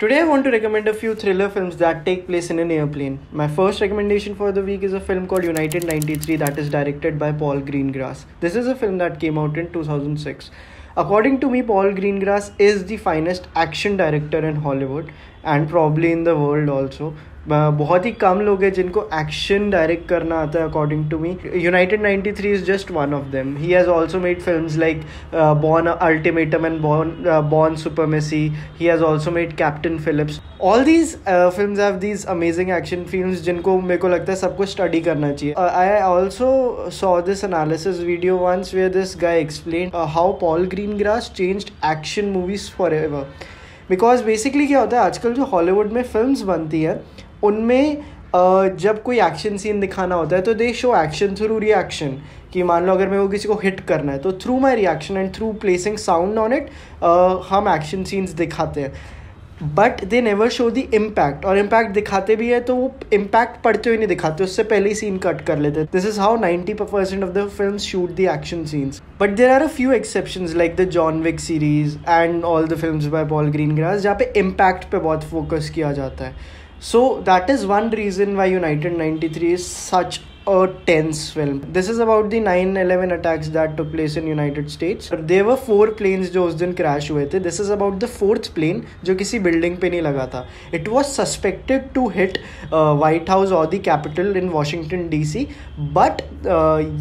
Today, I want to recommend a few thriller films that take place in an airplane. My first recommendation for the week is a film called United 93 that is directed by Paul Greengrass. This is a film that came out in 2006. According to me, Paul Greengrass is the finest action director in Hollywood and probably in the world also. बहुत ही कम लोग हैं जिनको action direct करना आता है according to me. United 93 is just one of them. He has also made films like Bourne Ultimatum and Bourne Supremacy. He has also made Captain Phillips. All these films have these amazing action films जिनको मेरे को लगता है सबको study करना चाहिए. I also saw this analysis video once where this guy explain how Paul Greengrass changed action movies forever. Because basically क्या होता है आजकल जो हॉलीवुड में फिल्म्स बनती है उनमें जब कोई एक्शन सीन दिखाना होता है तो दे शो एक्शन थ्रू रिएक्शन. कि मान लो अगर मेरे को किसी को हिट करना है तो through my reaction and through placing sound on it हम एक्शन सीन्स दिखाते हैं. But they never show the impact. और इम्पैक्ट दिखाते भी है तो वो इम्पैक्ट पढ़ते हुए नहीं दिखाते, उससे पहले ही सीन कट कर लेते. This is how 90% of the film shoot the action scenes. But there are a few exceptions like the John Wick series and all the films by Paul Greengrass जहाँ पे इम्पैक्ट पे बहुत focus किया जाता है. So that is one reason why United 93 is such a tense film. This is about the 9/11 attacks that took place in United States. There were 4 planes जो उस दिन crash हुए थे. This is about the 4th plane जो किसी building पे नहीं लगा था. It was suspected to hit White House or the Capitol in Washington DC, but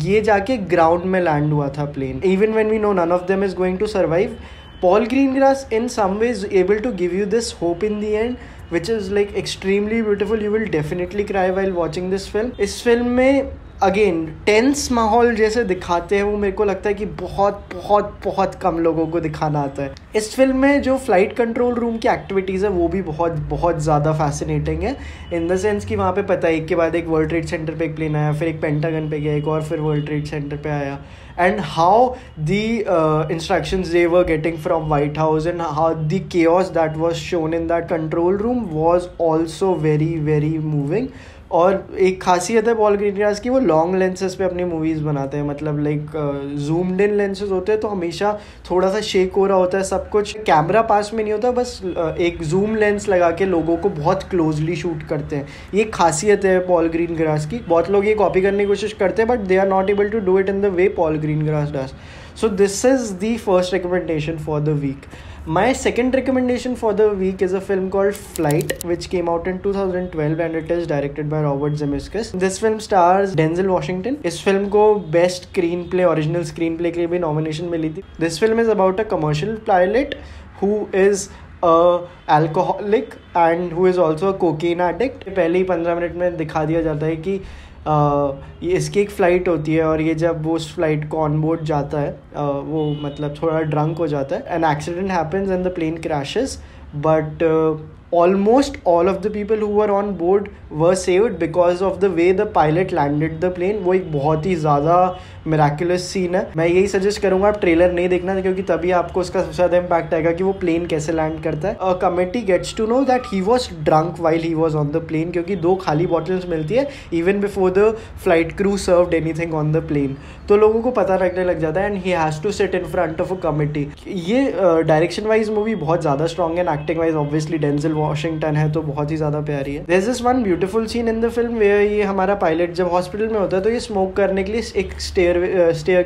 ये जाके ground में land हुआ था plane. Even when we know none of them is going to survive, Paul Greengrass in some ways able to give you this hope in the end, which is like extremely beautiful. You will definitely cry while watching this film. इस film में again tense माहौल जैसे दिखाते हैं वो मेरे को लगता है कि बहुत बहुत बहुत कम लोगों को दिखाना आता है. इस फिल्म में जो फ्लाइट कंट्रोल रूम की एक्टिविटीज़ है वो भी बहुत बहुत ज़्यादा फैसिनेटिंग है. इन द सेंस कि वहाँ पे पता है एक के बाद एक वर्ल्ड ट्रेड सेंटर पे एक प्लेन आया, फिर एक पेंटागन पे गया, एक और फिर वर्ल्ड ट्रेड सेंटर पे आया. And how the instructions they were getting from White House and how the chaos that was shown in that control room was also very very moving. और एक खासियत है पॉल ग्रीनग्रास की, वो long lenses पे अपनी मूवीज़ बनाते हैं. मतलब लाइक जूम्ड इन लेंसेज होते हैं तो हमेशा थोड़ा सा शेक हो रहा होता है सब कुछ. कैमरा पास में नहीं होता, बस एक जूम लेंस लगा के लोगों को बहुत क्लोजली शूट करते हैं. ये खासियत है पॉल ग्रीनग्रास की. बहुत लोग ये कॉपी करने की कोशिश करते हैं but they are not able to do it in the way Paul Greengrass does. So this is the first recommendation for the week. My second recommendation for the week is a film called Flight, which came out in 2012 and it is directed by Robert Zemeckis. This film stars Denzel Washington. इस film को best screen play, original screen play के लिए भी nomination मिली थी. This film is about a commercial pilot who is a alcoholic and who is also a cocaine addict. पहले ही 15 minute में दिखा दिया जाता है कि ये इसकी एक फ़्लाइट होती है और ये जब वो उस फ्लाइट को ऑन बोर्ड जाता है वो मतलब थोड़ा ड्रंक हो जाता है. An accident happens and the plane crashes but almost all of the people who were on board were saved because of the way the pilot landed the plane. वो एक बहुत ही ज़्यादा मिराकुलस सीन है. मैं यही सजेस्ट करूँगा आप trailer नहीं देखना क्योंकि तभी आपको उसका सबसे ज़्यादा इम्पैक्ट आएगा कि वो प्लेन कैसे लैंड करता है. A committee gets to know that he was drunk while he was on the plane क्योंकि 2 खाली बॉटल्स मिलती है even before the flight crew served anything on the plane. तो लोगों को पता लगने लग जाता है and he has to sit in front of a committee. ये डायरेक्शन वाइज मूवी बहुत ज़्यादा स्ट्रॉन्ग है. Acting wise obviously Denzel Washington है तो बहुत ही ज़्यादा प्यारी है. There is this one beautiful scene in the film where ये हमारा पायलट जब हॉस्पिटल में होता है तो ये स्मोक करने के लिए एक स्टेयर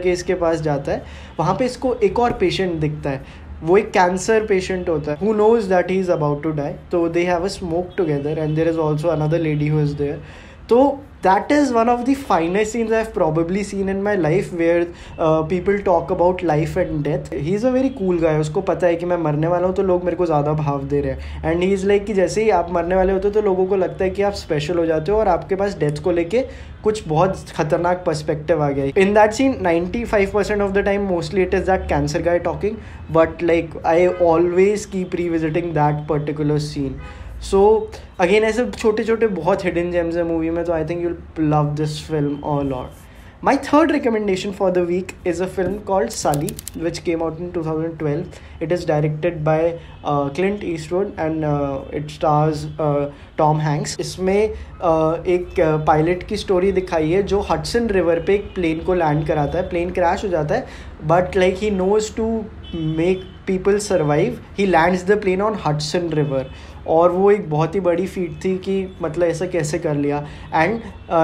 केस के पास जाता है. वहाँ पे इसको एक और पेशेंट दिखता है. वो एक कैंसर पेशेंट होता है who knows that he is about to die. तो they have a smoke together and there is also another lady who is there. तो that is one of the finest scenes I've probably seen in my life where people talk about life and death. He's a very cool guy. उसको पता है कि मैं मरने वाला हूँ तो लोग मेरे को ज़्यादा भाव दे रहे हैं. एंड ही इज़ लाइक कि जैसे ही आप मरने वाले होते हो तो लोगों को लगता है कि आप स्पेशल हो जाते हो और आपके पास डेथ को लेके कुछ बहुत खतरनाक पर्सपेक्टिव आ गया. In that scene 95% of the time mostly it is that cancer guy talking but like I always keep revisiting that particular scene. So again ऐसे छोटे छोटे बहुत हिडन जेम्स है मूवी में. तो I think you'll love this film a lot. My third recommendation for the week is a film called Sully, which came out in 2012. It is directed by Clint Eastwood and it stars Tom Hanks. इसमें एक pilot की story दिखाई है जो Hudson river पे एक plane को land कराता है. प्लेन क्रैश हो जाता है but like he knows to make people survive, he lands the plane on Hudson river. और वो एक बहुत ही बड़ी फीट थी कि मतलब ऐसा कैसे कर लिया। And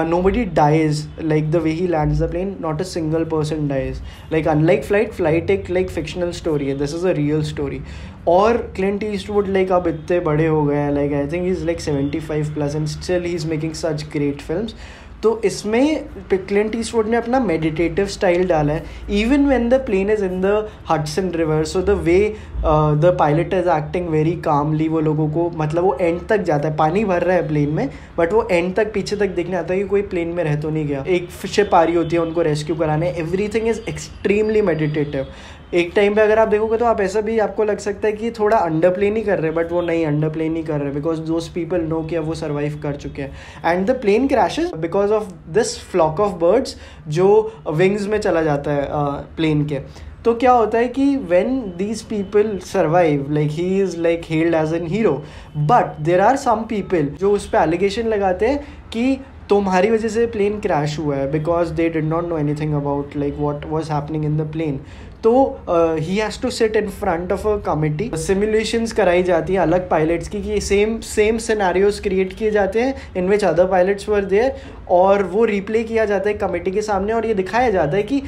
nobody dies like the way he lands the plane, not a single person dies. Like unlike Flight एक लाइक फिक्शनल स्टोरी है, this is a real story. और क्लिंट ईस्टवुड लाइक अब इतने बड़े हो गए हैं, like I think he is like 75+ and still he is making such great films. तो इसमें क्लिंट ईस्टवुड ने अपना मेडिटेटिव स्टाइल डाला है, even when the plane is in the Hudson river. So the way the pilot is acting very calmly, वो लोगों को मतलब वो एंड तक जाता है, पानी भर रहा है प्लेन में बट वो एंड तक पीछे तक देखने आता है कि कोई प्लेन में रह तो नहीं गया। एक शिप आ रही होती है उनको रेस्क्यू कराने, एवरीथिंग इज एक्सट्रीमली मेडिटेटिव। एक टाइम पे अगर आप देखोगे तो आप ऐसा भी आपको लग सकता है कि थोड़ा अंडर प्ले नहीं कर रहे, बट वो नहीं अंडर प्ले नहीं कर रहे, बिकॉज दोज पीपल नो कि अब वो सर्वाइव कर चुके हैं। And the plane crashes because of this flock of birds जो विंग्स में चला जाता है प्लेन के। तो क्या होता है कि when these people survive, like he is like held as an hero, but there are some people जो उस पर एलिगेशन लगाते हैं कि तुम्हारी वजह से प्लेन क्रैश हुआ है, because they did not know anything about like what was happening in the plane. तो he has to sit in front of a committee, simulations कराई जाती हैं अलग पायलट्स की कि सेम सिनेरियोज क्रिएट किए जाते हैं in which other pilots were there, और वो रिप्ले किया जाता है कमिटी के सामने। और ये दिखाया जाता है कि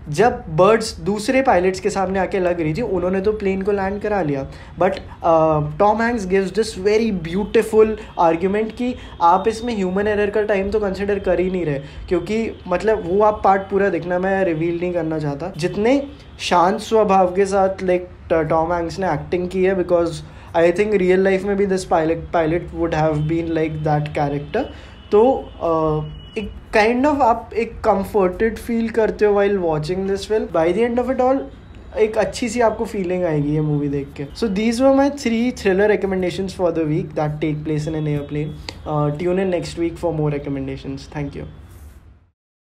जब बर्ड्स दूसरे पायलट्स के सामने आके लग रही थी, उन्होंने तो प्लेन को लैंड करा लिया, but Tom Hanks gives this very beautiful argument कि आप इसमें ह्यूमन एरर का टाइम तो कंसिडर कर ही नहीं रहे, क्योंकि मतलब वो आप पार्ट पूरा देखना, मैं रिवील नहीं करना चाहता। जितने शांत स्वभाव के साथ लाइक टॉम हैंक्स ने एक्टिंग की है, because I think real life में भी this pilot would have been like that character. तो एक काइंड ऑफ आप एक कंफर्टेड फील करते हो while watching this film. By the end of it all एक अच्छी सी आपको फीलिंग आएगी ये मूवी देख के। So these were my 3 thriller recommendations for the week that take place in an airplane. Tune in next week for more recommendations. Thank you.